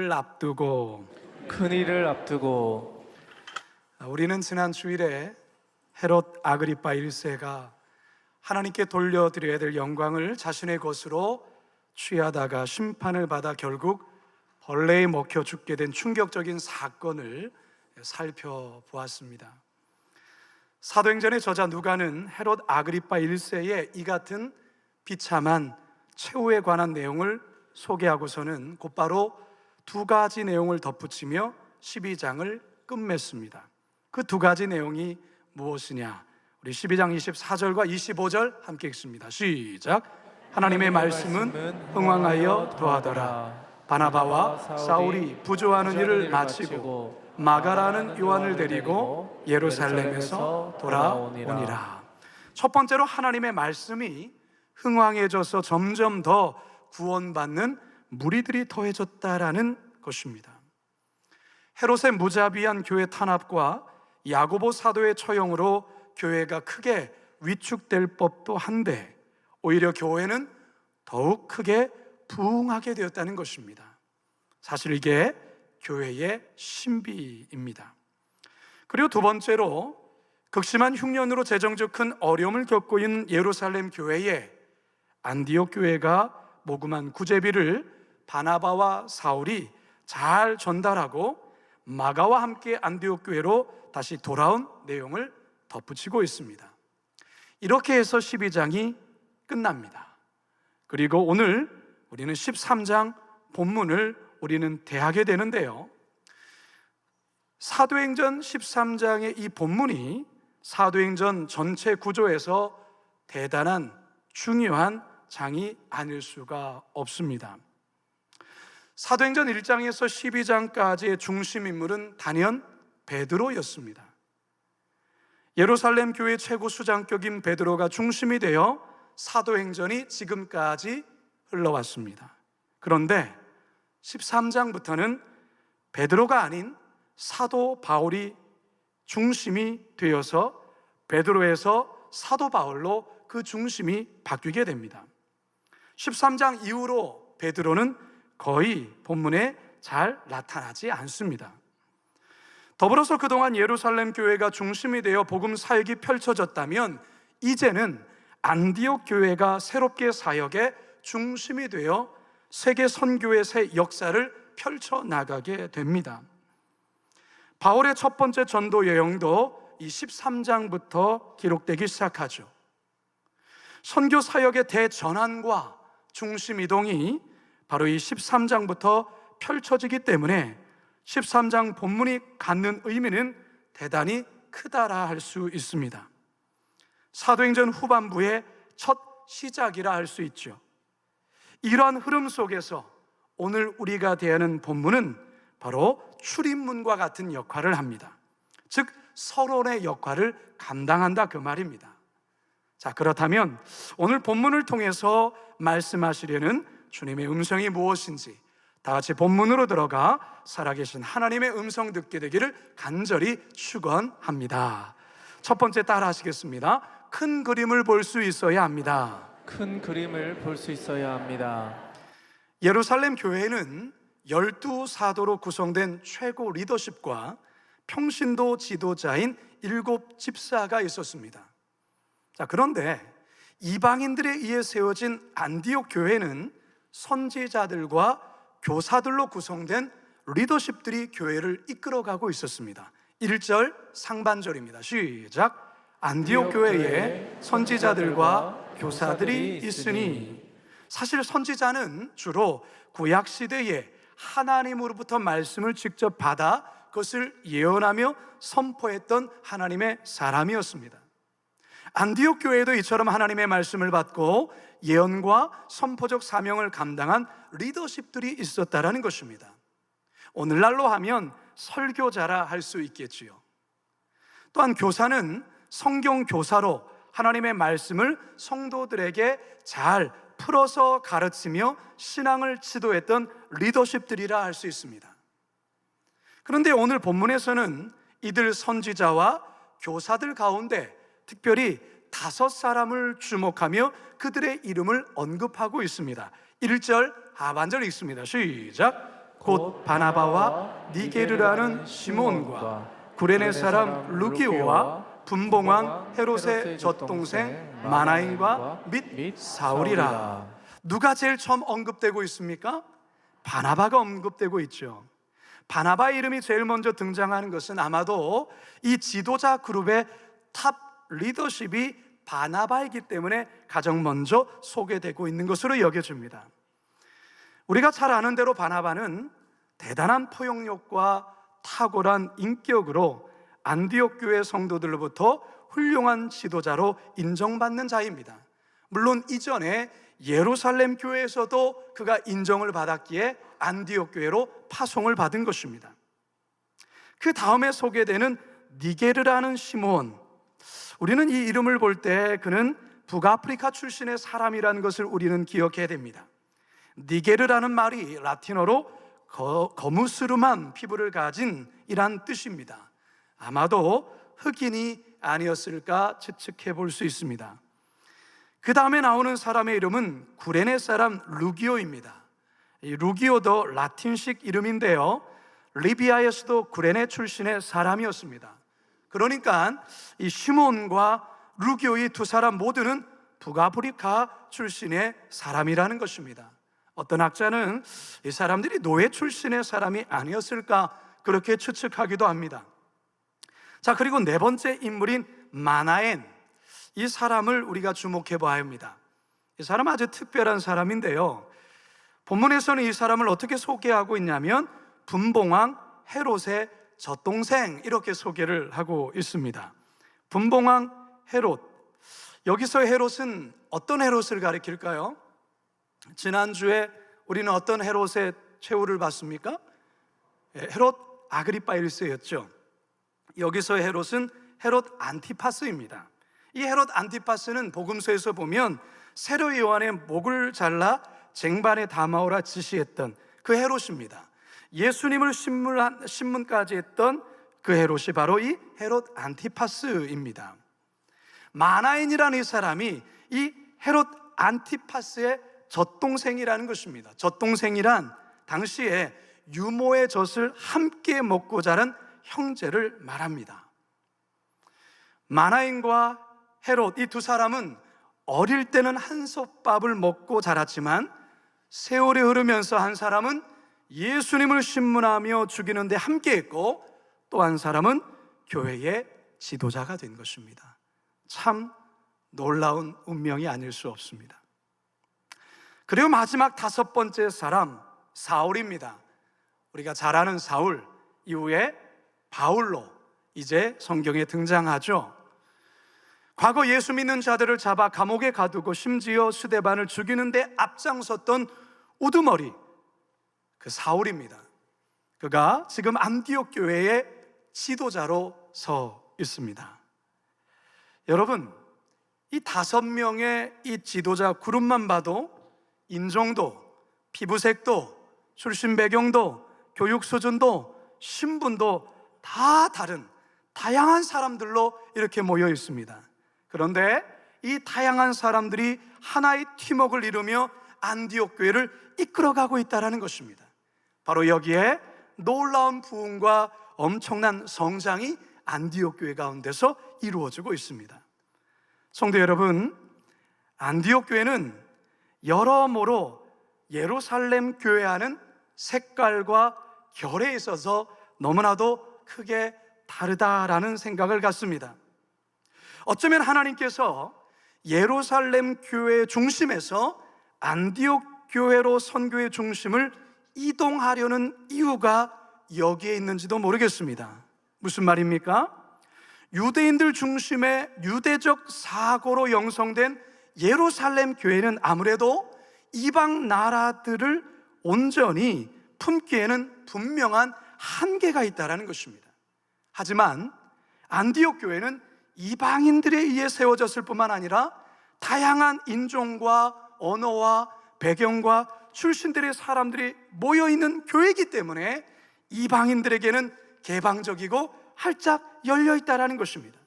큰일을 앞두고 큰일을 앞두고 우리는 지난 주일에 헤롯 아그리파 1세가 하나님께 돌려드려야 될 영광을 자신의 것으로 취하다가 심판을 받아 결국 벌레에 먹혀 죽게 된 충격적인 사건을 살펴보았습니다. 사도행전의 저자 누가는 헤롯 아그리파 1세의 이 같은 비참한 최후에 관한 내용을 소개하고서는 곧바로 두 가지 내용을 덧붙이며 12장을 끝맺습니다. 그 두 가지 내용이 무엇이냐? 우리 12장 24절과 25절 함께 읽습니다. 시작. 하나님의 말씀은 흥왕하여 더하더라. 바나바와 사울이 부조하는 일을 마치고 마가라는 요한을 데리고 예루살렘에서 돌아오니라. 첫 번째로 하나님의 말씀이 흥왕해져서 점점 더 구원받는 무리들이 더해졌다라는 것입니다. 헤롯의 무자비한 교회 탄압과 야고보 사도의 처형으로 교회가 크게 위축될 법도 한데 오히려 교회는 더욱 크게 부흥하게 되었다는 것입니다. 사실 이게 교회의 신비입니다. 그리고 두 번째로 극심한 흉년으로 재정적 큰 어려움을 겪고 있는 예루살렘 교회에 안디옥 교회가 모금한 구제비를 바나바와 사울이 잘 전달하고 마가와 함께 안디옥 교회로 다시 돌아온 내용을 덧붙이고 있습니다. 이렇게 해서 12장이 끝납니다. 그리고 오늘 우리는 13장 본문을 우리는 대하게 되는데요, 사도행전 13장의 이 본문이 사도행전 전체 구조에서 대단한 중요한 장이 아닐 수가 없습니다. 사도행전 1장에서 12장까지의 중심 인물은 단연 베드로였습니다. 예루살렘 교회 최고 수장격인 베드로가 중심이 되어 사도행전이 지금까지 흘러왔습니다. 그런데 13장부터는 베드로가 아닌 사도 바울이 중심이 되어서 베드로에서 사도 바울로 그 중심이 바뀌게 됩니다. 13장 이후로 베드로는 거의 본문에 잘 나타나지 않습니다. 더불어서 그동안 예루살렘 교회가 중심이 되어 복음 사역이 펼쳐졌다면 이제는 안디옥 교회가 새롭게 사역의 중심이 되어 세계 선교의 새 역사를 펼쳐나가게 됩니다. 바울의 첫 번째 전도 여행도 이 13장부터 기록되기 시작하죠. 선교 사역의 대전환과 중심 이동이 바로 이 13장부터 펼쳐지기 때문에 13장 본문이 갖는 의미는 대단히 크다라 할 수 있습니다. 사도행전 후반부의 첫 시작이라 할 수 있죠. 이러한 흐름 속에서 오늘 우리가 대하는 본문은 바로 출입문과 같은 역할을 합니다. 즉 서론의 역할을 감당한다 그 말입니다. 자, 그렇다면 오늘 본문을 통해서 말씀하시려는 주님의 음성이 무엇인지 다 같이 본문으로 들어가 살아계신 하나님의 음성 듣게 되기를 간절히 축원합니다. 첫 번째 따라 하시겠습니다. 큰 그림을 볼 수 있어야 합니다. 큰 그림을 볼 수 있어야 합니다. 예루살렘 교회는 12사도로 구성된 최고 리더십과 평신도 지도자인 7집사가 있었습니다. 자, 그런데 이방인들에 의해 세워진 안디옥 교회는 선지자들과 교사들로 구성된 리더십들이 교회를 이끌어가고 있었습니다. 1절 상반절입니다. 시작. 안디옥 교회에 선지자들과 교사들이 있으니. 사실 선지자는 주로 구약시대에 하나님으로부터 말씀을 직접 받아 그것을 예언하며 선포했던 하나님의 사람이었습니다. 안디옥 교회도 이처럼 하나님의 말씀을 받고 예언과 선포적 사명을 감당한 리더십들이 있었다라는 것입니다. 오늘날로 하면 설교자라 할 수 있겠지요. 또한 교사는 성경 교사로 하나님의 말씀을 성도들에게 잘 풀어서 가르치며 신앙을 지도했던 리더십들이라 할 수 있습니다. 그런데 오늘 본문에서는 이들 선지자와 교사들 가운데 특별히 5사람을 주목하며 그들의 이름을 언급하고 있습니다. 1절 하반절 읽습니다. 시작. 곧 바나바와 니게르라는 시몬과 구레네 사람 루기오와 분봉왕 헤롯의 젖동생 마나인과 및 사울이라. 누가 제일 처음 언급되고 있습니까? 바나바가 언급되고 있죠. 바나바의 이름이 제일 먼저 등장하는 것은 아마도 이 지도자 그룹의 탑 리더십이 바나바이기 때문에 가장 먼저 소개되고 있는 것으로 여겨집니다. 우리가 잘 아는 대로 바나바는 대단한 포용력과 탁월한 인격으로 안디옥 교회 성도들로부터 훌륭한 지도자로 인정받는 자입니다. 물론 이전에 예루살렘 교회에서도 그가 인정을 받았기에 안디옥 교회로 파송을 받은 것입니다. 그 다음에 소개되는 니게르라는 시몬, 우리는 이 이름을 볼 때 그는 북아프리카 출신의 사람이라는 것을 우리는 기억해야 됩니다. 니게르라는 말이 라틴어로 거무스름한 피부를 가진 이란 뜻입니다. 아마도 흑인이 아니었을까 추측해 볼 수 있습니다. 그 다음에 나오는 사람의 이름은 구레네 사람 루기오입니다. 이 루기오도 라틴식 이름인데요, 리비아에서도 구레네 출신의 사람이었습니다. 그러니까 이 시몬과 루기오의 두 사람 모두는 북아프리카 출신의 사람이라는 것입니다. 어떤 학자는 이 사람들이 노예 출신의 사람이 아니었을까 그렇게 추측하기도 합니다. 자, 그리고 네 번째 인물인 마나엔, 이 사람을 우리가 주목해 봐야 합니다. 이 사람 아주 특별한 사람인데요, 본문에서는 이 사람을 어떻게 소개하고 있냐면 분봉왕 헤롯의 젖동생, 이렇게 소개를 하고 있습니다. 분봉왕 헤롯, 여기서 헤롯은 어떤 헤롯을 가리킬까요? 지난주에 우리는 어떤 헤롯의 최후를 봤습니까? 헤롯 아그리파 1세였죠. 여기서 헤롯은 헤롯 안티파스입니다. 이 헤롯 안티파스는 복음서에서 보면 세례 요한의 목을 잘라 쟁반에 담아오라 지시했던 그 헤롯입니다. 예수님을 신문까지 했던 그 헤롯이 바로 이 헤롯 안티파스입니다. 마나엔이라는 이 사람이 이 헤롯 안티파스의 젖동생이라는 것입니다. 젖동생이란 당시에 유모의 젖을 함께 먹고 자란 형제를 말합니다. 마나엔과 헤롯, 이 두 사람은 어릴 때는 한솥밥을 먹고 자랐지만 세월이 흐르면서 한 사람은 예수님을 신문하며 죽이는데 함께했고, 또 한 사람은 교회의 지도자가 된 것입니다. 참 놀라운 운명이 아닐 수 없습니다. 그리고 마지막 다섯 번째 사람, 사울입니다. 우리가 잘 아는 사울, 이후에 바울로 이제 성경에 등장하죠. 과거 예수 믿는 자들을 잡아 감옥에 가두고 심지어 스데반을 죽이는데 앞장섰던 우두머리, 그 사울입니다. 그가 지금 안디옥 교회의 지도자로 서 있습니다. 여러분, 이 5명의 이 지도자 그룹만 봐도 인종도, 피부색도, 출신 배경도, 교육 수준도, 신분도 다 다른 다양한 사람들로 이렇게 모여 있습니다. 그런데 이 다양한 사람들이 하나의 팀워크를 이루며 안디옥 교회를 이끌어가고 있다는 것입니다. 바로 여기에 놀라운 부흥과 엄청난 성장이 안디옥 교회 가운데서 이루어지고 있습니다. 성도 여러분, 안디옥 교회는 여러모로 예루살렘 교회와는 색깔과 결에 있어서 너무나도 크게 다르다라는 생각을 갖습니다. 어쩌면 하나님께서 예루살렘 교회의 중심에서 안디옥 교회로 선교의 중심을 이동하려는 이유가 여기에 있는지도 모르겠습니다. 무슨 말입니까? 유대인들 중심의 유대적 사고로 형성된 예루살렘 교회는 아무래도 이방 나라들을 온전히 품기에는 분명한 한계가 있다는 것입니다. 하지만 안디옥 교회는 이방인들에 의해 세워졌을 뿐만 아니라 다양한 인종과 언어와 배경과 출신들의 사람들이 모여있는 교회이기 때문에 이방인들에게는 개방적이고 활짝 열려있다는 것입니다.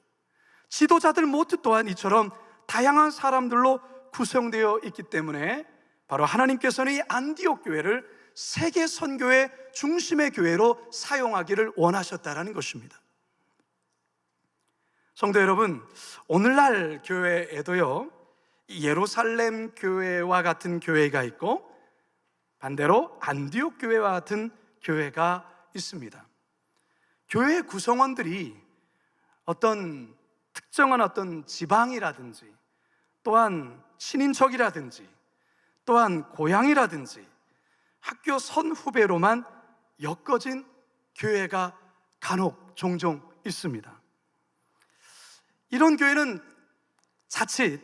지도자들 모두 또한 이처럼 다양한 사람들로 구성되어 있기 때문에 바로 하나님께서는 이 안디옥 교회를 세계 선교의 중심의 교회로 사용하기를 원하셨다라는 것입니다. 성도 여러분, 오늘날 교회에도요, 예루살렘 교회와 같은 교회가 있고 반대로 안디옥 교회와 같은 교회가 있습니다. 교회 구성원들이 어떤 특정한 어떤 지방이라든지 또한 친인척이라든지 또한 고향이라든지 학교 선후배로만 엮어진 교회가 간혹 종종 있습니다. 이런 교회는 자칫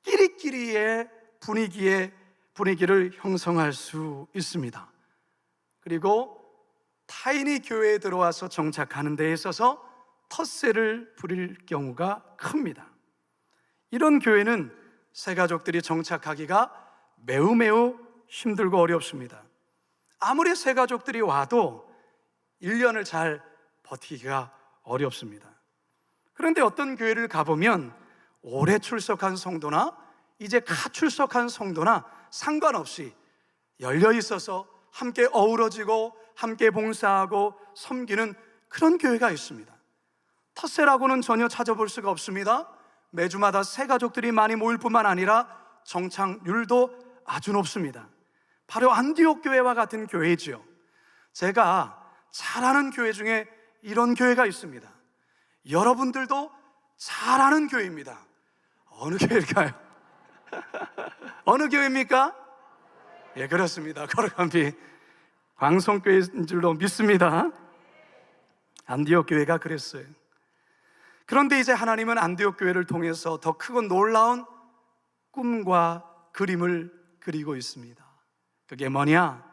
끼리끼리의 분위기를 형성할 수 있습니다. 그리고 타인이 교회에 들어와서 정착하는 데 있어서 텃세를 부릴 경우가 큽니다. 이런 교회는 새가족들이 정착하기가 매우 힘들고 어렵습니다. 아무리 새가족들이 와도 1년을 잘 버티기가 어렵습니다. 그런데 어떤 교회를 가보면 오래 출석한 성도나 이제 가 출석한 성도나 상관없이 열려 있어서 함께 어우러지고 함께 봉사하고 섬기는 그런 교회가 있습니다. 텃세라고는 전혀 찾아볼 수가 없습니다. 매주마다 새 가족들이 많이 모일 뿐만 아니라 정착률도 아주 높습니다. 바로 안디옥 교회와 같은 교회지요. 제가 잘 아는 교회 중에 이런 교회가 있습니다. 여러분들도 잘 아는 교회입니다. 어느 교회일까요? 어느 교회입니까? 예, 그렇습니다. 거룩한빛 광성교회인 줄로 믿습니다. 안디옥 교회가 그랬어요. 그런데 이제 하나님은 안디옥 교회를 통해서 더 크고 놀라운 꿈과 그림을 그리고 있습니다. 그게 뭐냐?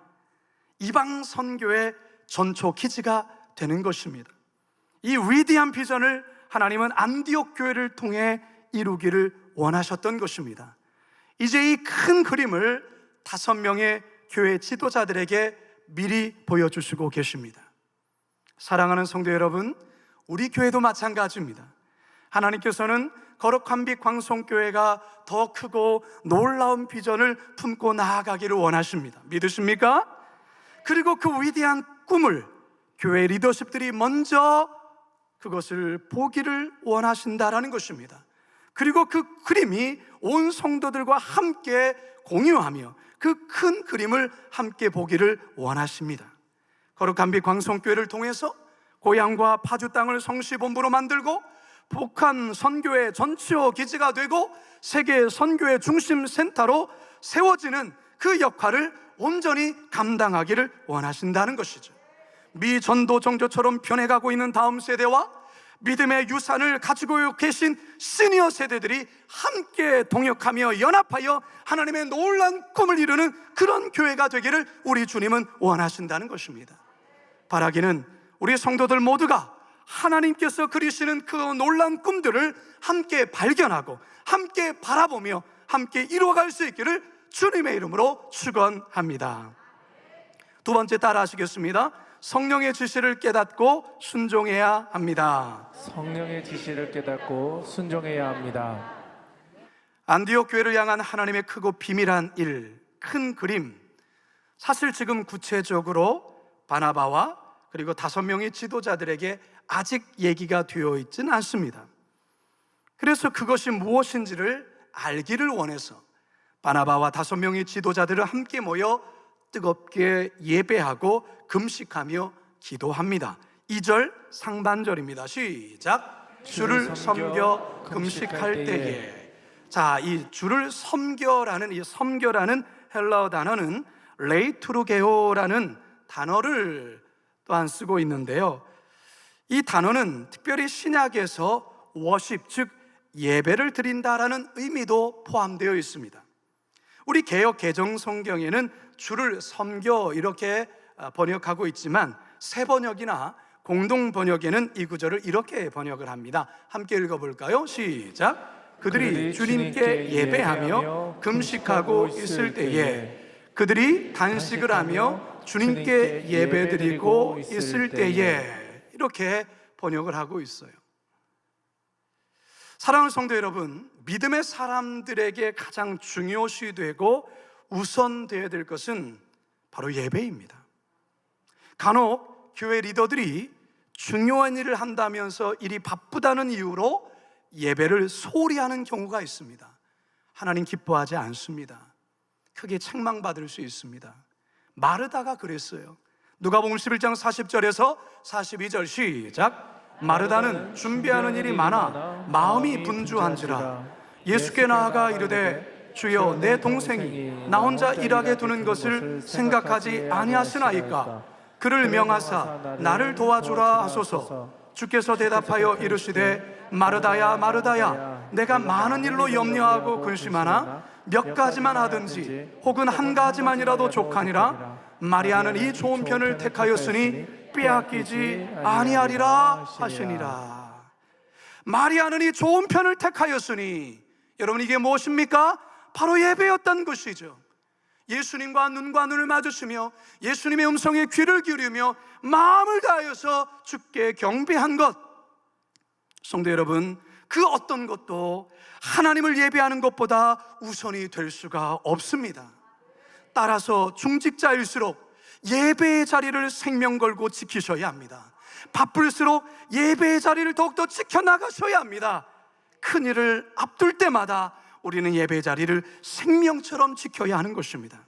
이방 선교의 전초 기지가 되는 것입니다. 이 위대한 비전을 하나님은 안디옥 교회를 통해 이루기를 원하셨던 것입니다. 이제 이 큰 그림을 5명의 교회 지도자들에게 미리 보여주시고 계십니다. 사랑하는 성도 여러분, 우리 교회도 마찬가지입니다. 하나님께서는 거룩한 빛 광송교회가 더 크고 놀라운 비전을 품고 나아가기를 원하십니다. 믿으십니까? 그리고 그 위대한 꿈을 교회 리더십들이 먼저 그것을 보기를 원하신다라는 것입니다. 그리고 그 그림이 온 성도들과 함께 공유하며 그 큰 그림을 함께 보기를 원하십니다. 거룩한 빛 광송교회를 통해서 고향과 파주 땅을 성시본부로 만들고 북한 선교의 전치호 기지가 되고 세계 선교의 중심 센터로 세워지는 그 역할을 온전히 감당하기를 원하신다는 것이죠. 미 전도 정조처럼 변해가고 있는 다음 세대와 믿음의 유산을 가지고 계신 시니어 세대들이 함께 동역하며 연합하여 하나님의 놀라운 꿈을 이루는 그런 교회가 되기를 우리 주님은 원하신다는 것입니다. 바라기는 우리 성도들 모두가 하나님께서 그리시는 그 놀라운 꿈들을 함께 발견하고 함께 바라보며 함께 이루어갈 수 있기를 주님의 이름으로 축원합니다. 두 번째 따라 하시겠습니다. 성령의 지시를 깨닫고 순종해야 합니다. 성령의 지시를 깨닫고 순종해야 합니다. 안디옥 교회를 향한 하나님의 크고 비밀한 일, 큰 그림, 사실 지금 구체적으로 바나바와 그리고 5명의 지도자들에게 아직 얘기가 되어 있지는 않습니다. 그래서 그것이 무엇인지를 알기를 원해서 바나바와 5명의 지도자들을 함께 모여 뜨겁게 예배하고 금식하며 기도합니다. 2절 상반절입니다. 시작. 주를 섬겨 금식할 때에. 자, 이 주를 섬겨라는 이 섬겨라는 헬라어 단어는 레이투르게오라는 단어를 또한 쓰고 있는데요. 이 단어는 특별히 신약에서 워십, 즉 예배를 드린다라는 의미도 포함되어 있습니다. 우리 개역 개정 성경에는 주를 섬겨 이렇게 번역하고 있지만 새 번역이나 공동 번역에는 이 구절을 이렇게 번역을 합니다. 함께 읽어볼까요? 시작. 그들이 주님께 예배하며 금식하고 있을 때에, 그들이 단식을 하며 주님께 예배드리고 있을 때에, 이렇게 번역을 하고 있어요. 사랑하는 성도 여러분, 믿음의 사람들에게 가장 중요시 되고 우선되어야 될 것은 바로 예배입니다. 간혹 교회 리더들이 중요한 일을 한다면서 일이 바쁘다는 이유로 예배를 소홀히 하는 경우가 있습니다. 하나님 기뻐하지 않습니다. 크게 책망받을 수 있습니다. 마르다가 그랬어요. 누가복음 11장 40절에서 42절 시작. 마르다는 준비하는 일이 많아 마음이 분주한지라 예수께 나아가 이르되 주여 내 동생이 나 혼자 일하게 두는 것을 생각하지 아니하시나이까. 그를 명하사 나를 도와주라 하소서. 주께서 대답하여 이르시되 마르다야 마르다야 내가 많은 일로 염려하고 근심하나 몇 가지만 하든지 혹은 한 가지만이라도 족하니라. 마리아는 이 좋은 편을 택하였으니 빼앗기지 아니하리라 하시니라. 마리아는 이 좋은 편을 택하였으니, 여러분 이게 무엇입니까? 바로 예배였던 것이죠. 예수님과 눈과 눈을 마주치며 예수님의 음성에 귀를 기울이며 마음을 다하여서 주께 경배한 것. 성도 여러분, 그 어떤 것도 하나님을 예배하는 것보다 우선이 될 수가 없습니다. 따라서 중직자일수록 예배의 자리를 생명 걸고 지키셔야 합니다. 바쁠수록 예배의 자리를 더욱더 지켜나가셔야 합니다. 큰일을 앞둘 때마다 우리는 예배의 자리를 생명처럼 지켜야 하는 것입니다.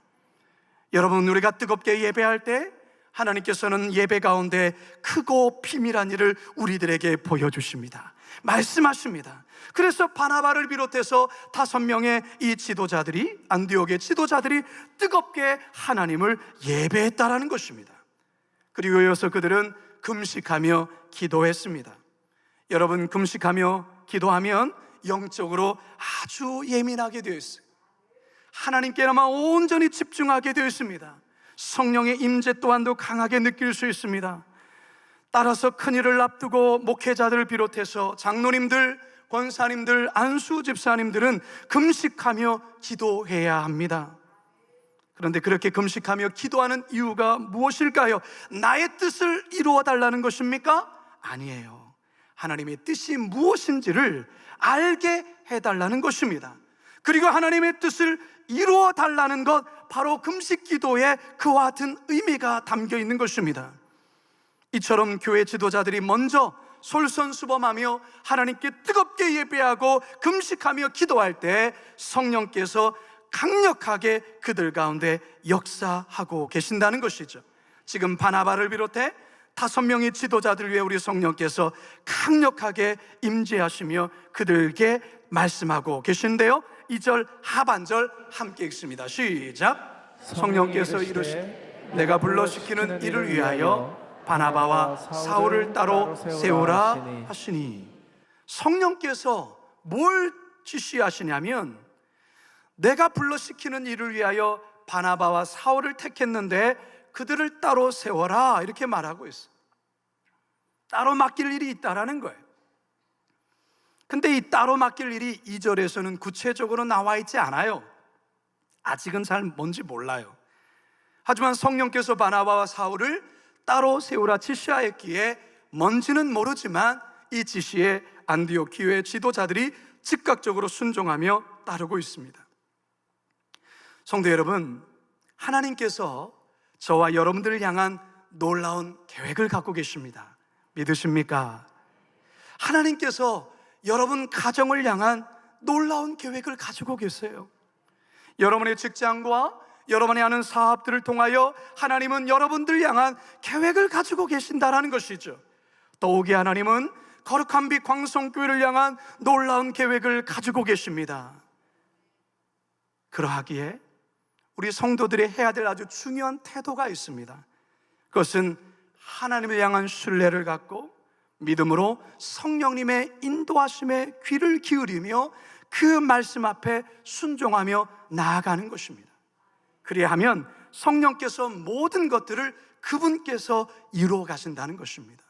여러분, 우리가 뜨겁게 예배할 때 하나님께서는 예배 가운데 크고 비밀한 일을 우리들에게 보여주십니다. 말씀하십니다. 그래서 바나바를 비롯해서 5명의 이 지도자들이, 안디옥의 지도자들이 뜨겁게 하나님을 예배했다라는 것입니다. 그리고 이어서 그들은 금식하며 기도했습니다. 여러분, 금식하며 기도하면 영적으로 아주 예민하게 되어 있어요. 하나님께만 온전히 집중하게 되어 있습니다. 성령의 임재 또한도 강하게 느낄 수 있습니다. 따라서 큰일을 앞두고 목회자들을 비롯해서 장로님들, 권사님들, 안수 집사님들은 금식하며 기도해야 합니다. 그런데 그렇게 금식하며 기도하는 이유가 무엇일까요? 나의 뜻을 이루어 달라는 것입니까? 아니에요. 하나님의 뜻이 무엇인지를 알게 해달라는 것입니다. 그리고 하나님의 뜻을 이루어 달라는 것, 바로 금식 기도에 그와 같은 의미가 담겨 있는 것입니다. 이처럼 교회 지도자들이 먼저 솔선수범하며 하나님께 뜨겁게 예배하고 금식하며 기도할 때 성령께서 강력하게 그들 가운데 역사하고 계신다는 것이죠. 지금 바나바를 비롯해 5명의 지도자들 위해 우리 성령께서 강력하게 임재하시며 그들에게 말씀하고 계신데요, 2절 하반절 함께 읽습니다. 시작. 성령께서 이르시되 내가 불러시키는 이를 위하여 바나바와 사울을 따로 세우라 하시니, 성령께서 뭘 지시하시냐면 내가 불러시키는 일을 위하여 바나바와 사울을 택했는데 그들을 따로 세워라, 이렇게 말하고 있어요. 따로 맡길 일이 있다라는 거예요. 근데 이 따로 맡길 일이 2절에서는 구체적으로 나와 있지 않아요. 아직은 잘 뭔지 몰라요. 하지만 성령께서 바나바와 사울을 따로 세우라 지시하였기에 뭔지는 모르지만 이 지시에 안디옥 교회 지도자들이 즉각적으로 순종하며 따르고 있습니다. 성도 여러분, 하나님께서 저와 여러분들을 향한 놀라운 계획을 갖고 계십니다. 믿으십니까? 하나님께서 여러분 가정을 향한 놀라운 계획을 가지고 계세요. 여러분의 직장과 여러분이 하는 사업들을 통하여 하나님은 여러분들 향한 계획을 가지고 계신다라는 것이죠. 더욱이 하나님은 거룩한 빛 광성교회를 향한 놀라운 계획을 가지고 계십니다. 그러하기에 우리 성도들이 해야 될 아주 중요한 태도가 있습니다. 그것은 하나님을 향한 신뢰를 갖고 믿음으로 성령님의 인도하심에 귀를 기울이며 그 말씀 앞에 순종하며 나아가는 것입니다. 그리하면 성령께서 모든 것들을 그분께서 이루어 가신다는 것입니다.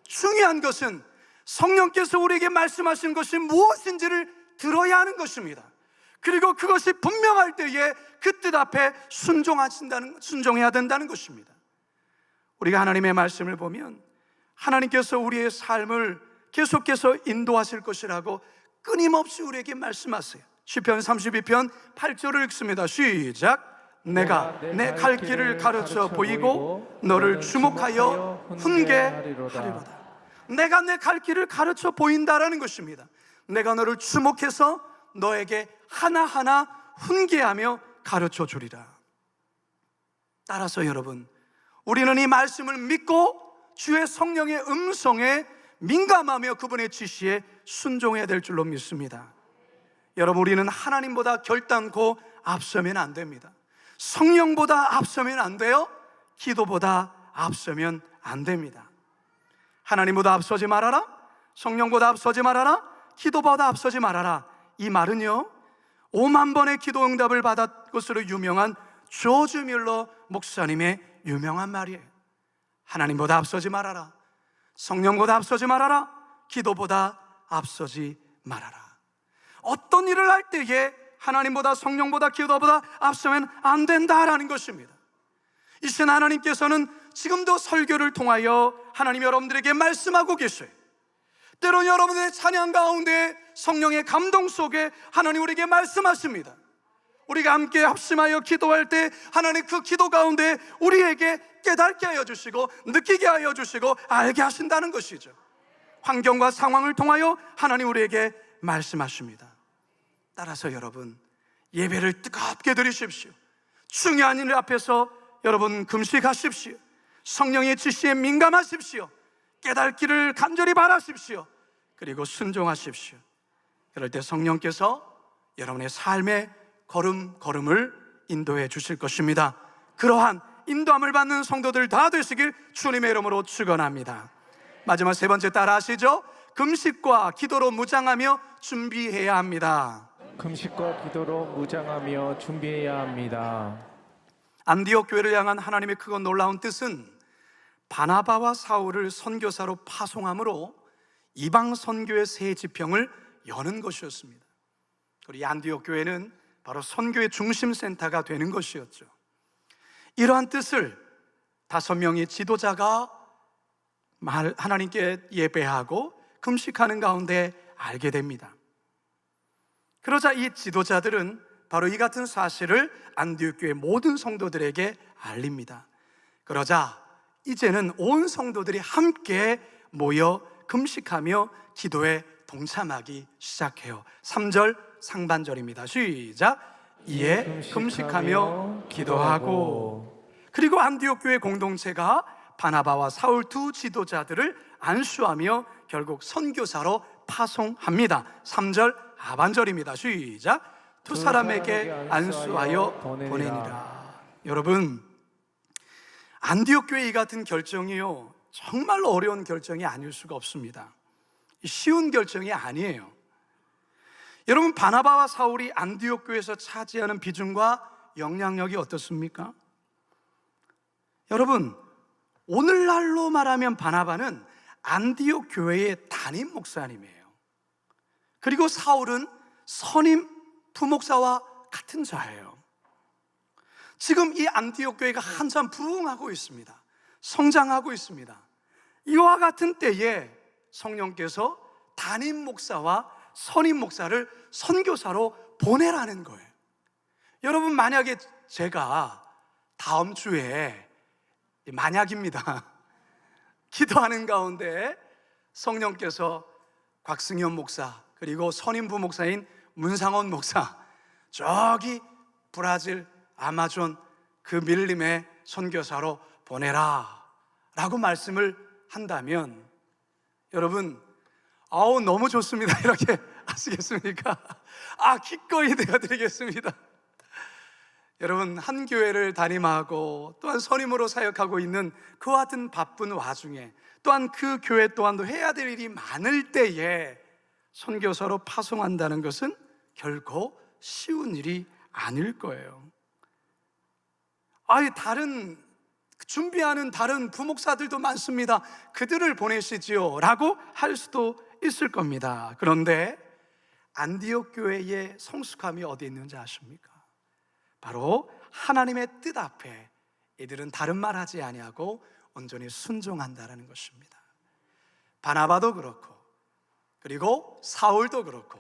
중요한 것은 성령께서 우리에게 말씀하신 것이 무엇인지를 들어야 하는 것입니다. 그리고 그것이 분명할 때에 그 뜻 앞에 순종해야 된다는 것입니다. 우리가 하나님의 말씀을 보면 하나님께서 우리의 삶을 계속해서 인도하실 것이라고 끊임없이 우리에게 말씀하세요. 시편 32편 8절을 읽습니다. 시작. 내가 내 갈 길을 가르쳐 보이고 너를 주목하여 훈계하리로다. 내가 내 갈 길을 가르쳐 보인다라는 것입니다. 내가 너를 주목해서 너에게 하나하나 훈계하며 가르쳐 주리라. 따라서 여러분, 우리는 이 말씀을 믿고 주의 성령의 음성에 민감하며 그분의 지시에 순종해야 될 줄로 믿습니다. 여러분, 우리는 하나님보다 결단코 앞서면 안 됩니다. 성령보다 앞서면 안 돼요. 기도보다 앞서면 안 됩니다. 하나님보다 앞서지 말아라, 성령보다 앞서지 말아라, 기도보다 앞서지 말아라. 이 말은요, 5만 번의 기도 응답을 받았 것으로 유명한 조지 뮬러 목사님의 유명한 말이에요. 하나님보다 앞서지 말아라, 성령보다 앞서지 말아라, 기도보다 앞서지 말아라. 어떤 일을 할 때에 하나님보다 성령보다 기도보다 앞서면 안 된다라는 것입니다. 이 시간 하나님께서는 지금도 설교를 통하여 하나님 여러분들에게 말씀하고 계셔요. 때론 여러분의 찬양 가운데 성령의 감동 속에 하나님 우리에게 말씀하십니다. 우리가 함께 합심하여 기도할 때 하나님 그 기도 가운데 우리에게 깨닫게 하여 주시고 느끼게 하여 주시고 알게 하신다는 것이죠. 환경과 상황을 통하여 하나님 우리에게 말씀하십니다. 따라서 여러분, 예배를 뜨겁게 드리십시오. 중요한 일 앞에서 여러분 금식하십시오. 성령의 지시에 민감하십시오. 깨닫기를 간절히 바라십시오. 그리고 순종하십시오. 그럴 때 성령께서 여러분의 삶의 걸음걸음을 인도해 주실 것입니다. 그러한 인도함을 받는 성도들 다 되시길 주님의 이름으로 축원합니다. 마지막 세 번째 따라 하시죠. 금식과 기도로 무장하며 준비해야 합니다. 금식과 기도로 무장하며 준비해야 합니다. 안디옥 교회를 향한 하나님의 크고 놀라운 뜻은 바나바와 사울을 선교사로 파송함으로 이방 선교의 새 지평을 여는 것이었습니다. 그리고 이 안디옥 교회는 바로 선교의 중심센터가 되는 것이었죠. 이러한 뜻을 5명의 지도자가 하나님께 예배하고 금식하는 가운데 알게 됩니다. 그러자 이 지도자들은 바로 이 같은 사실을 안디옥 교회 모든 성도들에게 알립니다. 그러자 이제는 온 성도들이 함께 모여 금식하며 기도에 동참하기 시작해요. 3절 상반절입니다. 시작. 이에 금식하며 기도하고. 그리고 안디옥 교회 공동체가 바나바와 사울 두 지도자들을 안수하며 결국 선교사로 파송합니다. 3절 하반절입니다. 시작. 두 사람에게 안수하여 보내니라. 여러분, 안디옥 교회 이 같은 결정이요, 정말로 어려운 결정이 아닐 수가 없습니다. 쉬운 결정이 아니에요. 여러분, 바나바와 사울이 안디옥 교회에서 차지하는 비중과 영향력이 어떻습니까? 여러분, 오늘날로 말하면 바나바는 안디옥 교회의 담임 목사님이에요. 그리고 사울은 선임 부목사와 같은 자예요. 지금 이 안디옥 교회가 한참 부흥하고 있습니다. 성장하고 있습니다. 이와 같은 때에 성령께서 담임 목사와 선임 목사를 선교사로 보내라는 거예요. 여러분, 만약에 제가 다음 주에, 만약입니다, 기도하는 가운데 성령께서 곽승현 목사 그리고 선임 부목사인 문상원 목사 저기 브라질 아마존 그 밀림의 선교사로 보내라 라고 말씀을 한다면 여러분, 너무 좋습니다 이렇게 하시겠습니까? 기꺼이 되어드리겠습니다. 여러분, 한 교회를 담임하고 또한 선임으로 사역하고 있는 그와 같은 바쁜 와중에 또한 그 교회 또한도 해야 될 일이 많을 때에 선교사로 파송한다는 것은 결코 쉬운 일이 아닐 거예요. 다른 준비하는 다른 부목사들도 많습니다. 그들을 보내시지요 라고 할 수도 있을 겁니다. 그런데 안디옥 교회의 성숙함이 어디 있는지 아십니까? 바로 하나님의 뜻 앞에 이들은 다른 말 하지 아니하고 온전히 순종한다는 것입니다. 바나바도 그렇고 그리고 사울도 그렇고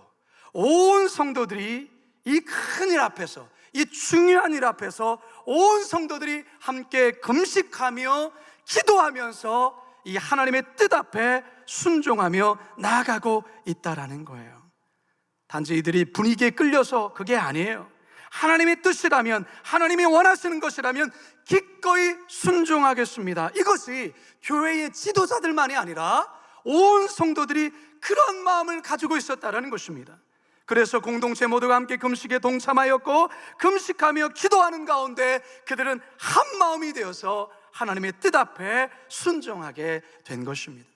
온 성도들이 이 큰 일 앞에서, 이 중요한 일 앞에서 온 성도들이 함께 금식하며 기도하면서 이 하나님의 뜻 앞에 순종하며 나아가고 있다라는 거예요. 단지 이들이 분위기에 끌려서 그게 아니에요. 하나님의 뜻이라면, 하나님이 원하시는 것이라면 기꺼이 순종하겠습니다. 이것이 교회의 지도자들만이 아니라 온 성도들이 그런 마음을 가지고 있었다는 것입니다. 그래서 공동체 모두가 함께 금식에 동참하였고, 금식하며 기도하는 가운데 그들은 한 마음이 되어서 하나님의 뜻 앞에 순종하게 된 것입니다.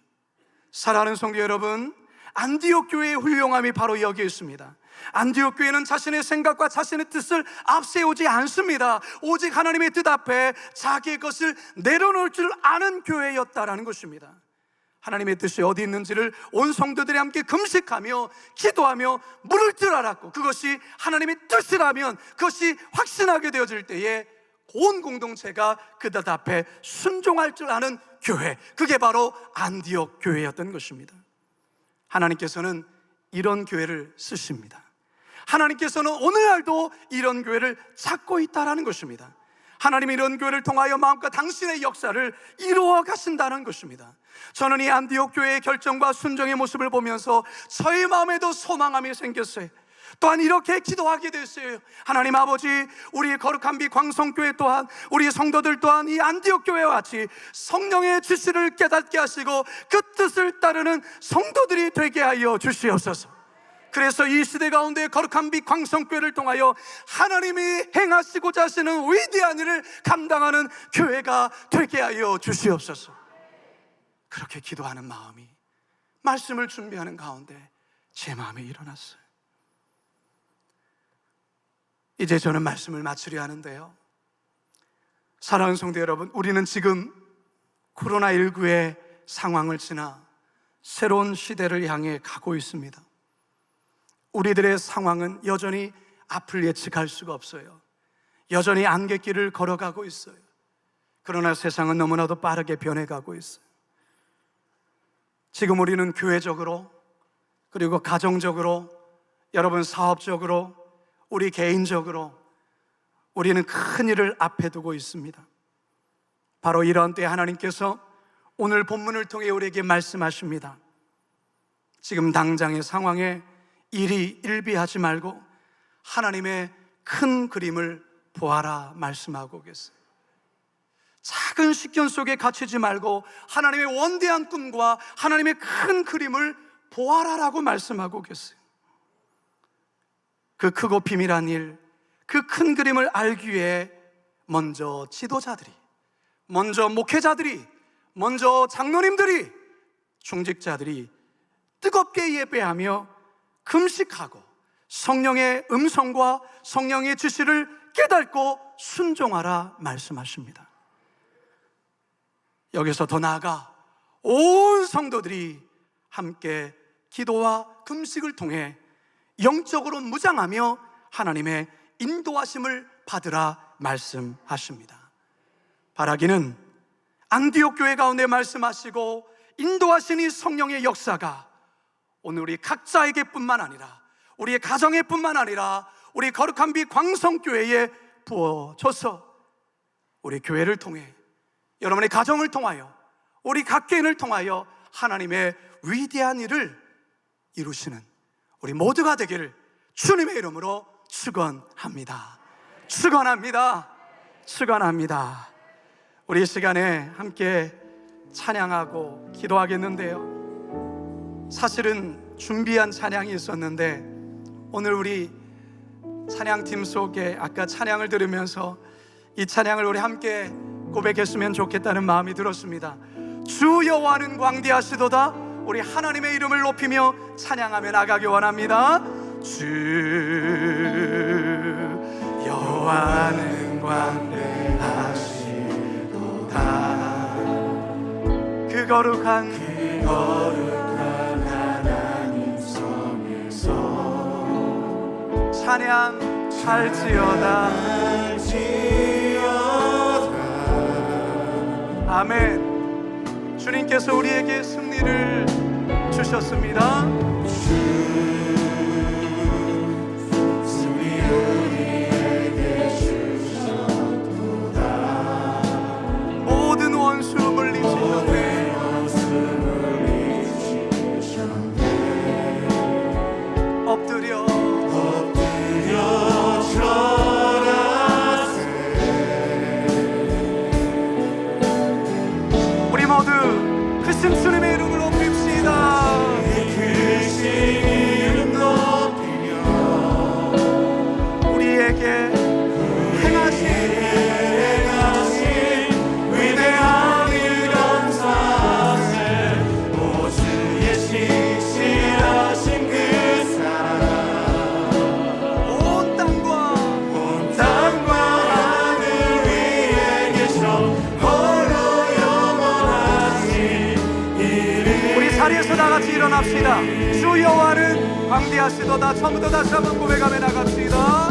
사랑하는 성도 여러분, 안디옥 교회의 훌륭함이 바로 여기에 있습니다. 안디옥 교회는 자신의 생각과 자신의 뜻을 앞세우지 않습니다. 오직 하나님의 뜻 앞에 자기의 것을 내려놓을 줄 아는 교회였다라는 것입니다. 하나님의 뜻이 어디 있는지를 온 성도들이 함께 금식하며 기도하며 물을 줄 알았고, 그것이 하나님의 뜻이라면 그것이 확신하게 되어질 때에 온 공동체가 그 뜻 앞에 순종할 줄 아는 교회, 그게 바로 안디옥 교회였던 것입니다. 하나님께서는 이런 교회를 쓰십니다. 하나님께서는 오늘날도 이런 교회를 찾고 있다는 것입니다. 하나님이 이런 교회를 통하여 마음껏 당신의 역사를 이루어 가신다는 것입니다. 저는 이 안디옥 교회의 결정과 순종의 모습을 보면서 저의 마음에도 소망함이 생겼어요. 또한 이렇게 기도하게 됐어요. 하나님 아버지, 우리 거룩한 빛 광성교회 또한, 우리 성도들 또한 이 안디옥 교회와 같이 성령의 지시를 깨닫게 하시고 그 뜻을 따르는 성도들이 되게 하여 주시옵소서. 그래서 이 시대 가운데 거룩한 빛 광성교회를 통하여 하나님이 행하시고자 하시는 위대한 일을 감당하는 교회가 되게 하여 주시옵소서. 그렇게 기도하는 마음이 말씀을 준비하는 가운데 제 마음에 일어났어요. 이제 저는 말씀을 마치려 하는데요, 사랑하는 성도 여러분, 우리는 지금 코로나19의 상황을 지나 새로운 시대를 향해 가고 있습니다. 우리들의 상황은 여전히 앞을 예측할 수가 없어요. 여전히 안갯길을 걸어가고 있어요. 그러나 세상은 너무나도 빠르게 변해가고 있어요. 지금 우리는 교회적으로, 그리고 가정적으로, 여러분 사업적으로, 우리 개인적으로 우리는 큰 일을 앞에 두고 있습니다. 바로 이러한 때에 하나님께서 오늘 본문을 통해 우리에게 말씀하십니다. 지금 당장의 상황에 일이 일비하지 말고 하나님의 큰 그림을 보아라 말씀하고 계세요. 작은 식견 속에 갇히지 말고 하나님의 원대한 꿈과 하나님의 큰 그림을 보아라라고 말씀하고 계세요. 그 크고 비밀한 일, 그 큰 그림을 알기 위해 먼저 지도자들이, 먼저 목회자들이, 먼저 장로님들이, 중직자들이 뜨겁게 예배하며 금식하고 성령의 음성과 성령의 지시를 깨닫고 순종하라 말씀하십니다. 여기서 더 나아가 온 성도들이 함께 기도와 금식을 통해 영적으로 무장하며 하나님의 인도하심을 받으라 말씀하십니다. 바라기는 안디옥 교회 가운데 말씀하시고 인도하신 이 성령의 역사가 오늘 우리 각자에게 뿐만 아니라, 우리의 가정에 뿐만 아니라 우리 거룩한 빛 광성교회에 부어져서 우리 교회를 통해, 여러분의 가정을 통하여, 우리 각 개인을 통하여 하나님의 위대한 일을 이루시는 우리 모두가 되기를 주님의 이름으로 축원합니다. 축원합니다. 축원합니다. 우리 이 시간에 함께 찬양하고 기도하겠는데요, 사실은 준비한 찬양이 있었는데 오늘 우리 찬양팀 속에 아까 찬양을 들으면서 이 찬양을 우리 함께 고백했으면 좋겠다는 마음이 들었습니다. 주 여호와는 광대하시도다. 우리 하나님의 이름을 높이며 찬양하며 나가기 원합니다. 주 여호와는 광대하시도다. 그 거룩한 하나님 성에서 찬양할지어다. 아멘. 주님께서 우리에게 승리를 주셨습니다. 주님이 우리에게 그 크신 주님의 이름을 높입시다. 크신 이름 높이며 우리에게 행하신 위대한 일 감사하세. 오 주의 신실하신 그 사랑 온 땅과 온 땅과 하늘 위에 계셔 홀로 영원하신 이름. 우리 자리에서 다 같이 일어납시다. 주 여호와는 광대하시도다. 처음부터 다시 한번 고백하며 나갑시다.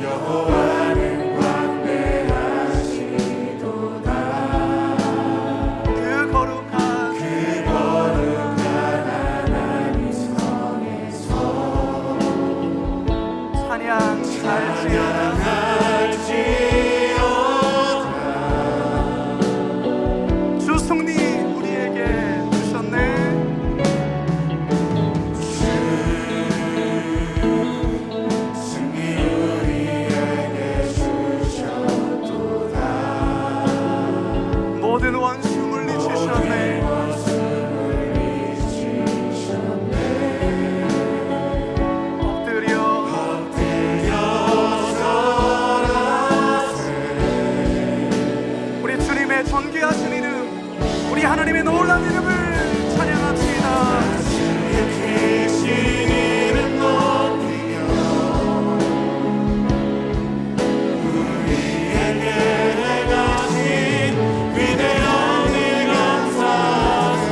여호와는 광대하시도다. 그 거룩한 하나님 성에서 찬양 할지어다. 주 승리 우리에게 주셨네. 승리 우리에게 주셨도다. 모든 원수 물리치셨네. 엎드려 우리 주님의 존귀하신 이름, 우리 하나님의 놀라운 이름을 찬양합시다. 크신 이름 높이며 우리에게 행하신 위대한 일 감사하세.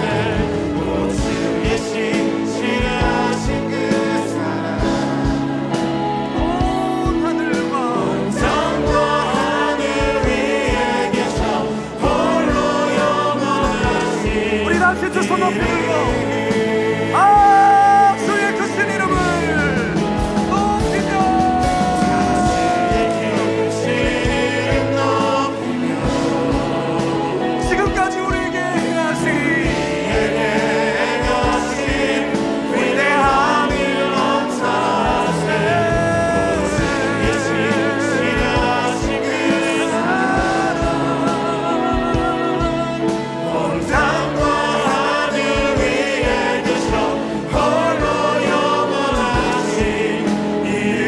오 주의 신실하신 그 사랑 온 하늘과 땅과 하늘 위에 계셔 홀로 영원하신 우리 다 같이 두 손 높이 들고 주의 크신 이름을 높이며 크신 이름 높이며 지금까지 우리에게 행하신 위대한 일 감사하세. 신실하신 그 사랑 온 땅과 하늘 위에 계셔 홀로 영원하신 이름.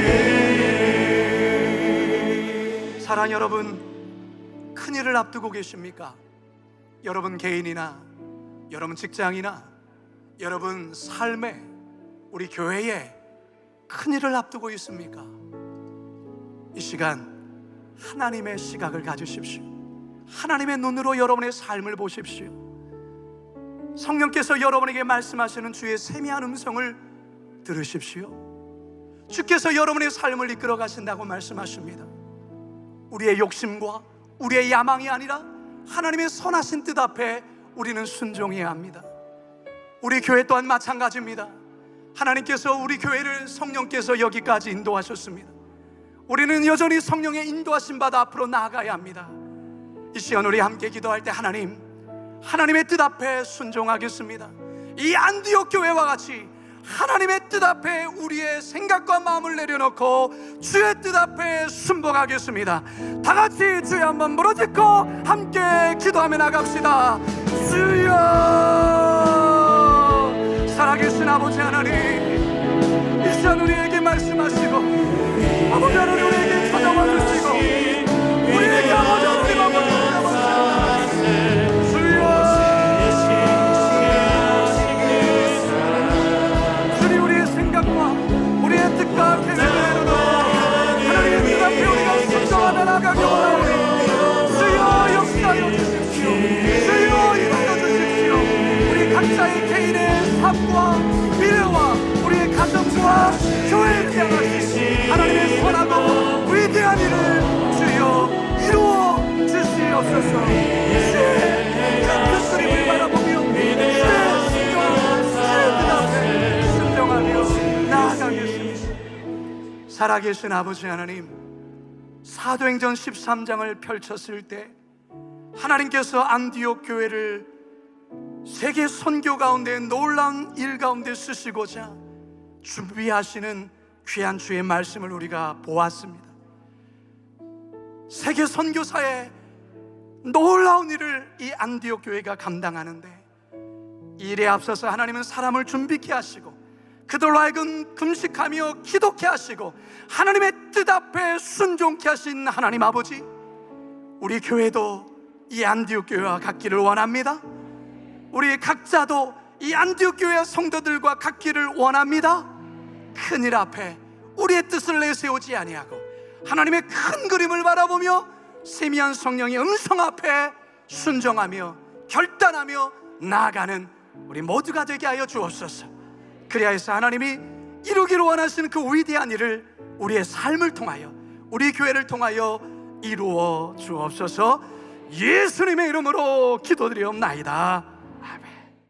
사랑 여러분, 큰일을 앞두고 계십니까? 여러분 개인이나 여러분 직장이나 여러분 삶에 우리 교회에 큰일을 앞두고 있습니까? 이 시간 하나님의 시각을 가지십시오. 하나님의 눈으로 여러분의 삶을 보십시오. 성령께서 여러분에게 말씀하시는 주의 세미한 음성을 들으십시오. 주께서 여러분의 삶을 이끌어 가신다고 말씀하십니다. 우리의 욕심과 우리의 야망이 아니라 하나님의 선하신 뜻 앞에 우리는 순종해야 합니다. 우리 교회 또한 마찬가지입니다. 하나님께서 우리 교회를 성령께서 여기까지 인도하셨습니다. 우리는 여전히 성령의 인도하심 받아 앞으로 나아가야 합니다. 이 시간 우리 함께 기도할 때 하나님의 뜻 앞에 순종하겠습니다. 이 안디옥 교회와 같이 하나님의 뜻 앞에 우리의 생각과 마음을 내려놓고 주의 뜻 앞에 순복하겠습니다. 다 같이 주여 한번 부르짖고 함께 기도하며 나갑시다. 주여, 살아계신 아버지 하나님, 이 시간 우리에게 말씀하시고 아버지 하나님 우리에게 찾아와 주시고 우리에게 아버지 하나님 아버지 우리의 뜻과 계획을 내려놓고 하나님의 뜻 앞에 우리가 순종하며 나가기 원하오니 주여 역사하여 주십시오. 주여 일하여 주십시오. 우리 각자의 개인의 삶과 미래와 우리의 가정과 교회를 향하신 하나님의 선하고 위대한 일을 주여 이루어 주시옵소서. 주의 큰 그림을 바라보며 주의 뜻 앞에 순종하며 나아가겠습니다. 살아계신 아버지 하나님, 사도행전 13장을 펼쳤을 때 하나님께서 안디옥 교회를 세계 선교 가운데 놀라운 일 가운데 쓰시고자 준비하시는 귀한 주의 말씀을 우리가 보았습니다. 세계 선교사의 놀라운 일을 이 안디옥 교회가 감당하는데, 일에 앞서서 하나님은 사람을 준비케 하시고 그들로 하여금 금식하며 기도케 하시고 하나님의 뜻 앞에 순종케 하신 하나님 아버지, 우리 교회도 이 안디옥 교회와 같기를 원합니다. 우리 각자도 이 안디옥 교회 성도들과 같기를 원합니다. 큰일 앞에 우리의 뜻을 내세우지 아니하고 하나님의 큰 그림을 바라보며 세미한 성령의 음성 앞에 순종하며 결단하며 나아가는 우리 모두가 되게 하여 주옵소서. 그리하여 하나님이 이루기를 원하시는 그 위대한 일을 우리의 삶을 통하여, 우리 교회를 통하여 이루어 주옵소서. 예수님의 이름으로 기도드리옵나이다.